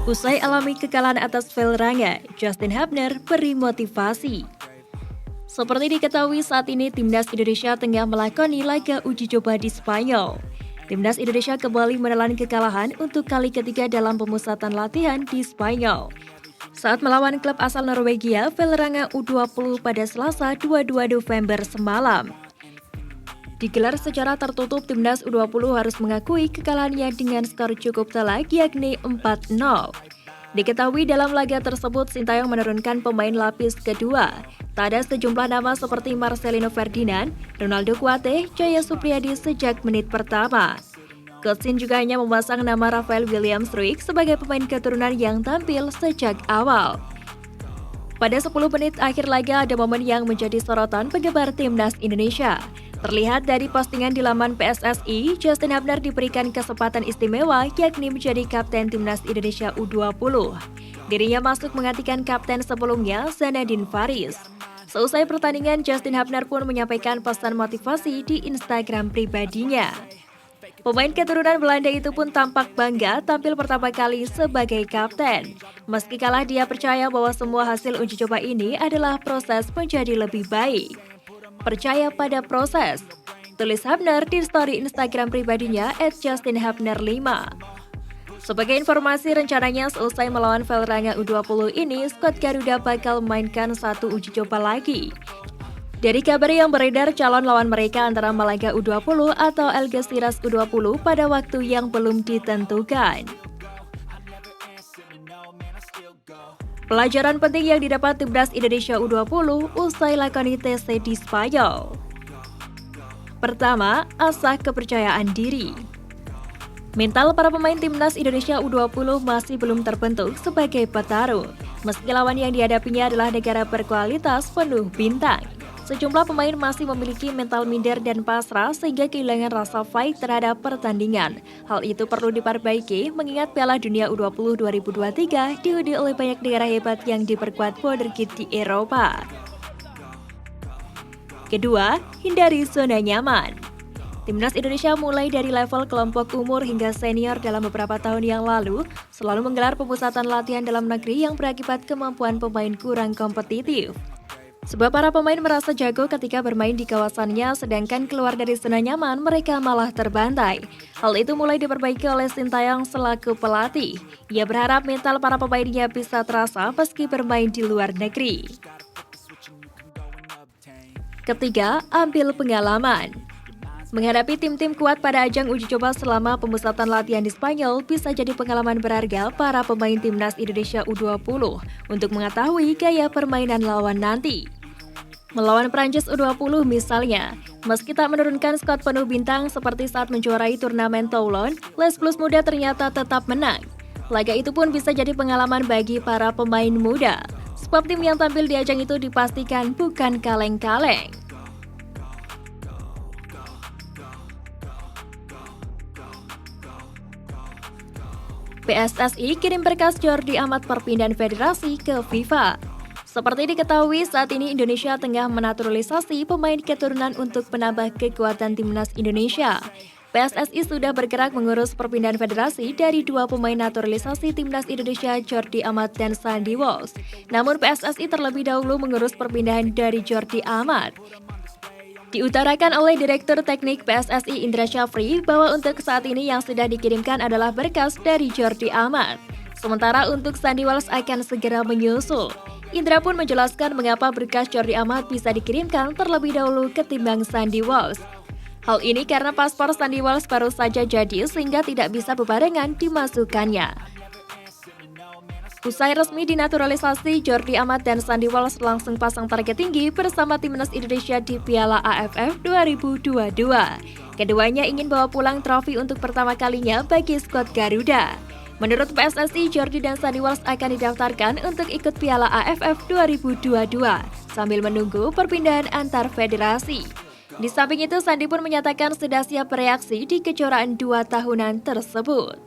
Usai alami kekalahan atas Velranga, Justin Hubner beri motivasi. Seperti diketahui saat ini Timnas Indonesia tengah melakoni laga uji coba di Spanyol. Timnas Indonesia kembali menelan kekalahan untuk kali ketiga dalam pemusatan latihan di Spanyol. Saat melawan klub asal Norwegia, Velranga U20 pada Selasa 22 November semalam. Digelar secara tertutup, Timnas U20 harus mengakui kekalahannya dengan skor cukup telak yakni 4-0. Diketahui dalam laga tersebut Sintayong menurunkan pemain lapis kedua. Tak ada sejumlah nama seperti Marcelino Ferdinand, Ronaldo Kuate, Jaya Supriyadi sejak menit pertama. Coach Shin juga hanya memasang nama Rafael Williams-Ruiz sebagai pemain keturunan yang tampil sejak awal. Pada 10 menit akhir laga ada momen yang menjadi sorotan penggemar Timnas Indonesia. Terlihat dari postingan di laman PSSI, Justin Hubner diberikan kesempatan istimewa yakni menjadi kapten Timnas Indonesia U20. Dirinya masuk menggantikan kapten sebelumnya, Zanedine Faris. Seusai pertandingan, Justin Hubner pun menyampaikan pesan motivasi di Instagram pribadinya. Pemain keturunan Belanda itu pun tampak bangga tampil pertama kali sebagai kapten. Meski kalah, dia percaya bahwa semua hasil uji coba ini adalah proses menjadi lebih baik. Percaya pada proses, tulis Hubner di story Instagram pribadinya @justinhubner5. Sebagai informasi, rencananya seusai melawan Velranga U20 ini, skuad Garuda bakal memainkan satu uji coba lagi. Dari kabar yang beredar, calon lawan mereka antara Malaga U20 atau Algeciras U20 pada waktu yang belum ditentukan. Pelajaran penting yang didapat Timnas Indonesia U20 usai lakoni TC di Spanyol. Pertama, asah kepercayaan diri. Mental para pemain Timnas Indonesia U20 masih belum terbentuk sebagai petarung, meski lawan yang dihadapinya adalah negara berkualitas penuh bintang. Sejumlah pemain masih memiliki mental minder dan pasrah sehingga kehilangan rasa fight terhadap pertandingan. Hal itu perlu diperbaiki mengingat Piala Dunia U20 2023 diundi oleh banyak negara hebat yang diperkuat wonderkid di Eropa. Kedua, hindari zona nyaman. Timnas Indonesia mulai dari level kelompok umur hingga senior dalam beberapa tahun yang lalu selalu menggelar pemusatan latihan dalam negeri yang berakibat kemampuan pemain kurang kompetitif. Sebab para pemain merasa jago ketika bermain di kawasannya, sedangkan keluar dari zona nyaman mereka malah terbantai. Hal itu mulai diperbaiki oleh Sintayong selaku pelatih. Ia berharap mental para pemainnya bisa terasa meski bermain di luar negeri. Ketiga, ambil pengalaman. Menghadapi tim-tim kuat pada ajang uji coba selama pemusatan latihan di Spanyol bisa jadi pengalaman berharga para pemain Timnas Indonesia U20 untuk mengetahui gaya permainan lawan nanti. Melawan Prancis U20 misalnya, meski tak menurunkan skuad penuh bintang seperti saat menjuarai turnamen Toulon, Les Blues muda ternyata tetap menang. Laga itu pun bisa jadi pengalaman bagi para pemain muda, sebab tim yang tampil di ajang itu dipastikan bukan kaleng-kaleng. PSSI kirim berkas Jordi Amat perpindahan federasi ke FIFA. Seperti diketahui, saat ini Indonesia tengah menaturalisasi pemain keturunan untuk menambah kekuatan Timnas Indonesia. PSSI sudah bergerak mengurus perpindahan federasi dari dua pemain naturalisasi Timnas Indonesia, Jordi Amat dan Sandy Walsh. Namun PSSI terlebih dahulu mengurus perpindahan dari Jordi Amat. Diutarakan oleh Direktur Teknik PSSI Indra Syafri bahwa untuk saat ini yang sudah dikirimkan adalah berkas dari Jordi Amat. Sementara untuk Sandy Walsh akan segera menyusul. Indra pun menjelaskan mengapa berkas Jordi Amat bisa dikirimkan terlebih dahulu ketimbang Sandy Walsh. Hal ini karena paspor Sandy Walsh baru saja jadi sehingga tidak bisa bebarengan dimasukkannya. Usai resmi dinaturalisasi, Jordi Amat dan Sandy Walsh langsung pasang target tinggi bersama Timnas Indonesia di Piala AFF 2022. Keduanya ingin bawa pulang trofi untuk pertama kalinya bagi skuad Garuda. Menurut PSSI, Jordi dan Sandy Walsh akan didaftarkan untuk ikut Piala AFF 2022 sambil menunggu perpindahan antar federasi. Di samping itu, Sandy pun menyatakan sudah siap bereaksi di kejuaraan 2 tahunan tersebut.